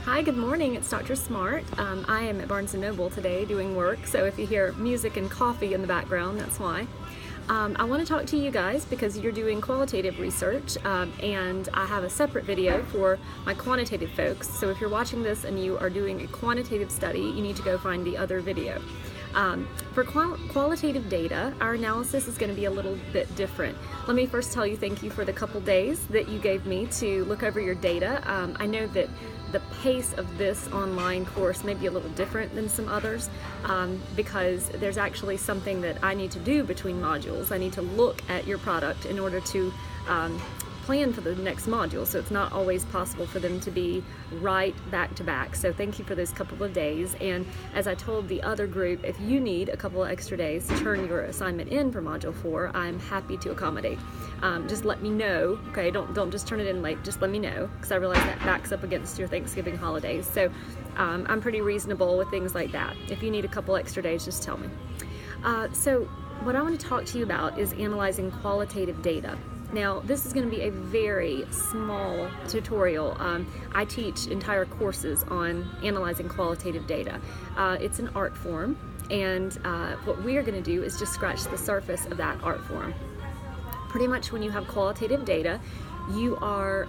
Hi, good morning. It's Dr. Smart. I am at Barnes & Noble today doing work, so if you hear music and coffee in the background, that's why. I want to talk to you guys because you're doing qualitative research, and I have a separate video for my quantitative folks. So if you're watching this and you are doing a quantitative study, you need to go find the other video. For qualitative data, our analysis is going to be a little bit different. Let me first tell you thank you for the couple days that you gave me to look over your data. I know that the pace of this online course may be a little different than some others because there's actually something that I need to do between modules. I need to look at your product in order to plan for the next module, so it's not always possible for them to be right back to back. So thank you for those couple of days, and as I told the other group, if you need a couple of extra days to turn your assignment in for Module 4, I'm happy to accommodate. Just let me know, okay? Don't just turn it in late, just let me know, because I realize that backs up against your Thanksgiving holidays. So I'm pretty reasonable with things like that. If you need a couple extra days, just tell me. So what I want to talk to you about is analyzing qualitative data. Now, this is going to be a very small tutorial. I teach entire courses on analyzing qualitative data. It's an art form, and what we are going to do is just scratch the surface of that art form. Pretty much when you have qualitative data, you are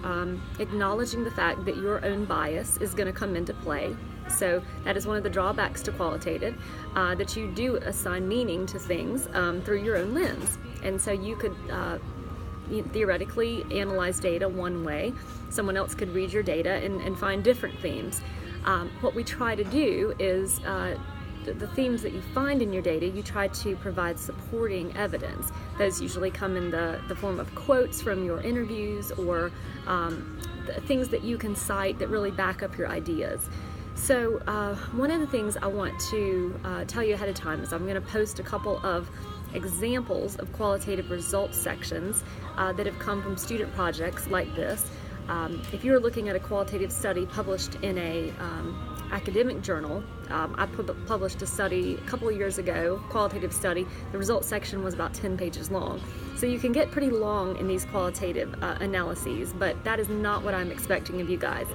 acknowledging the fact that your own bias is going to come into play. So that is one of the drawbacks to qualitative, that you do assign meaning to things through your own lens. And so you could theoretically analyze data one way. Someone else could read your data and find different themes. What we try to do is the themes that you find in your data, you try to provide supporting evidence. Those usually come in the form of quotes from your interviews or things that you can cite that really back up your ideas. So one of the things I want to tell you ahead of time is I'm going to post a couple of examples of qualitative results sections that have come from student projects like this. If you're looking at a qualitative study published in a academic journal, I published a study a couple of years ago, qualitative study. The results section was about 10 pages long. So you can get pretty long in these qualitative analyses, but that is not what I'm expecting of you guys.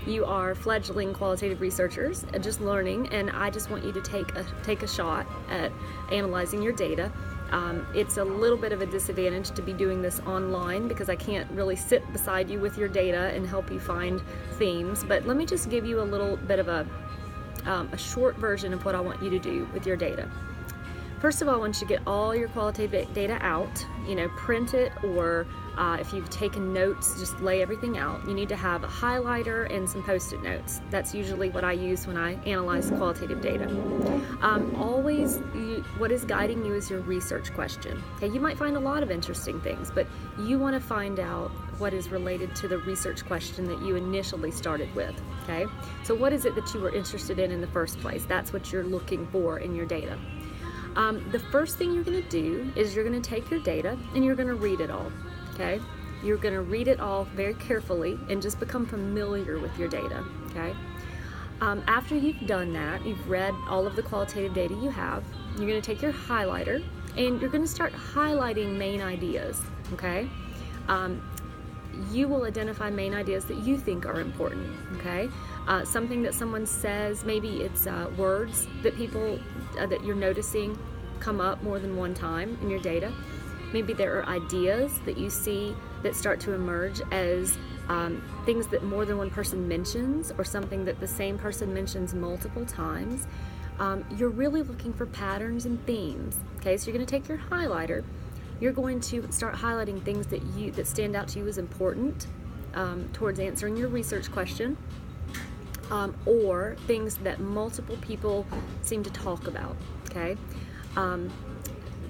You are fledgling qualitative researchers, just learning, and I just want you to take a shot at analyzing your data. It's a little bit of a disadvantage to be doing this online because I can't really sit beside you with your data and help you find themes, but let me just give you a little bit of a short version of what I want you to do with your data. First of all, once you get all your qualitative data out, print it, or if you've taken notes, just lay everything out. You need to have a highlighter and some post-it notes. That's usually what I use when I analyze qualitative data. What is guiding you is your research question. Okay, you might find a lot of interesting things, but you want to find out what is related to the research question that you initially started with. Okay, so what is it that you were interested in the first place? That's what you're looking for in your data. The first thing you're going to do is you're going to take your data and you're going to read it all. Okay, you're going to read it all very carefully and just become familiar with your data. Okay, after you've done that, you've read all of the qualitative data you have, you're going to take your highlighter and you're going to start highlighting main ideas. Okay, you will identify main ideas that you think are important. Okay, something that someone says, maybe it's words that people that you're noticing come up more than one time in your data. Maybe there are ideas that you see that start to emerge as things that more than one person mentions, or something that the same person mentions multiple times. You're really looking for patterns and themes. Okay, so you're going to take your highlighter. You're going to start highlighting things that stand out to you as important towards answering your research question, or things that multiple people seem to talk about. Okay.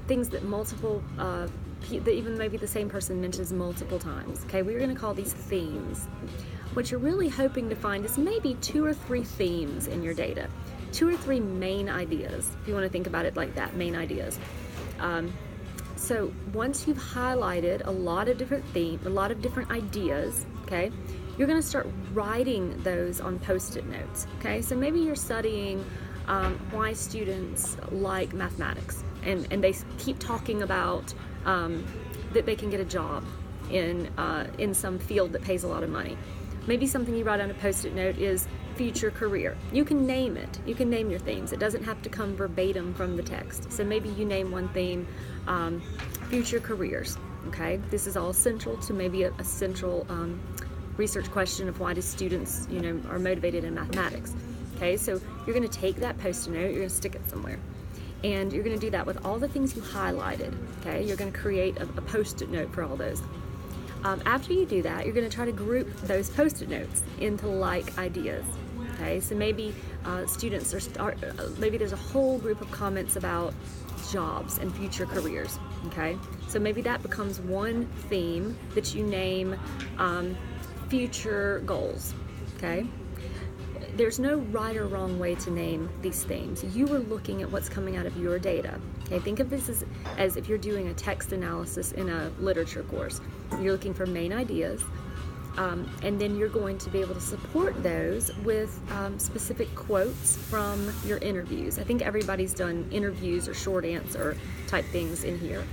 Things that that even maybe the same person mentions multiple times. Okay, we're going to call these themes. What you're really hoping to find is maybe 2 or 3 themes in your data, 2 or 3 main ideas, if you want to think about it like that, main ideas. So once you've highlighted a lot of different themes, a lot of different ideas, okay, you're going to start writing those on post-it notes. Okay, so maybe you're studying why students like mathematics, and they keep talking about that they can get a job in some field that pays a lot of money. maybe something you write on a post-it note is future career. You can name it. You can name your themes. It doesn't have to come verbatim from the text. So maybe you name one theme, future careers. Okay, this is all central to maybe a central research question of why do students, are motivated in mathematics. Okay, so you're going to take that post-it note, you're going to stick it somewhere, and you're going to do that with all the things you highlighted. Okay, you're going to create a post-it note for all those. After you do that, you're going to try to group those post-it notes into like ideas. Okay, so maybe students maybe there's a whole group of comments about jobs and future careers. Okay, so maybe that becomes one theme that you name future goals. Okay, there's no right or wrong way to name these themes. You are looking at what's coming out of your data. Okay, think of this as if you're doing a text analysis in a literature course. You're looking for main ideas. And then you're going to be able to support those with specific quotes from your interviews. I think everybody's done interviews or short answer type things in here.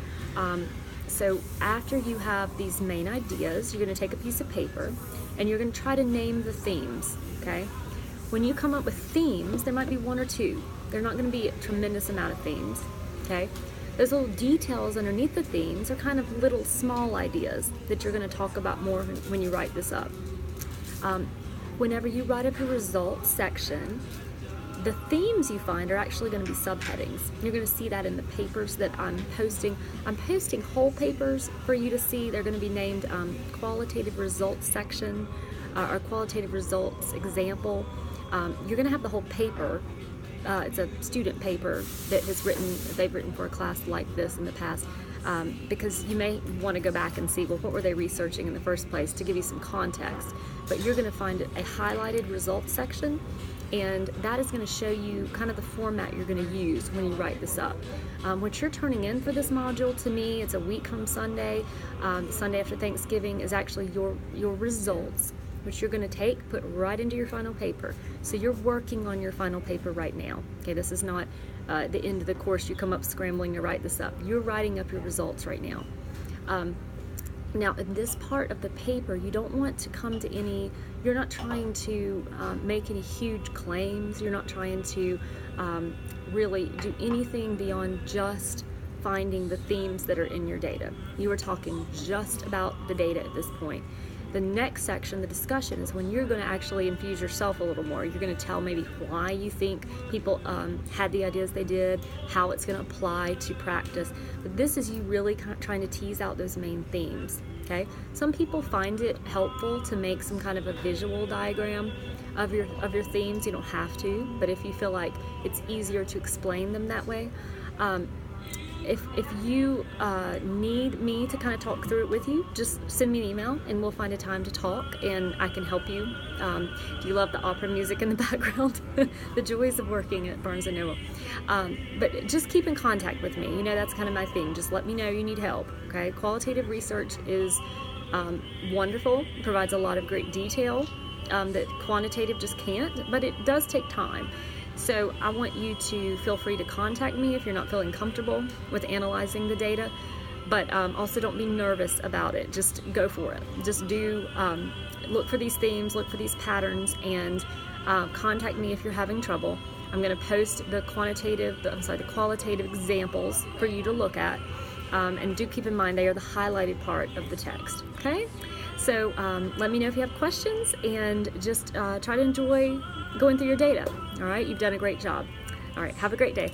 So after you have these main ideas, you're going to take a piece of paper and you're going to try to name the themes. Okay? When you come up with themes, there might be one or two. They're not going to be a tremendous amount of themes. Okay? Those little details underneath the themes are kind of little small ideas that you're going to talk about more when you write this up. Whenever you write up your results section, the themes you find are actually going to be subheadings. You're going to see that in the papers that I'm posting. I'm posting whole papers for you to see. They're going to be named Qualitative Results section or Qualitative Results example. You're going to have the whole paper. It's a student paper that they've written for a class like this in the past, because you may want to go back and see, well, what were they researching in the first place, to give you some context. But you're going to find a highlighted results section, and that is going to show you kind of the format you're going to use when you write this up. What you're turning in for this module, to me, it's a week from Sunday. The Sunday after Thanksgiving is actually your results, which you're going to put right into your final paper. So you're working on your final paper right now. Okay, this is not the end of the course. You come up scrambling to write this up. You're writing up your results right now. Now, in this part of the paper, you don't want to come to you're not trying to make any huge claims. You're not trying to really do anything beyond just finding the themes that are in your data. You are talking just about the data at this point. The next section, the discussion, is when you're going to actually infuse yourself a little more. You're going to tell maybe why you think people had the ideas they did, how it's going to apply to practice. But this is you really kind of trying to tease out those main themes. Okay? Some people find it helpful to make some kind of a visual diagram of your themes. You don't have to, but if you feel like it's easier to explain them that way. If you need me to kind of talk through it with you, just send me an email and we'll find a time to talk and I can help you. Do you love the opera music in the background? The joys of working at Barnes & Noble. But just keep in contact with me. That's kind of my thing. Just let me know you need help. Okay? Qualitative research is wonderful, provides a lot of great detail that quantitative just can't, but it does take time. So I want you to feel free to contact me if you're not feeling comfortable with analyzing the data, but also don't be nervous about it. Just go for it. Just look for these themes, look for these patterns, and contact me if you're having trouble. I'm going to post the qualitative examples for you to look at, and do keep in mind they are the highlighted part of the text. Okay? So let me know if you have questions, and just try to enjoy going through your data. All right, you've done a great job. All right, have a great day.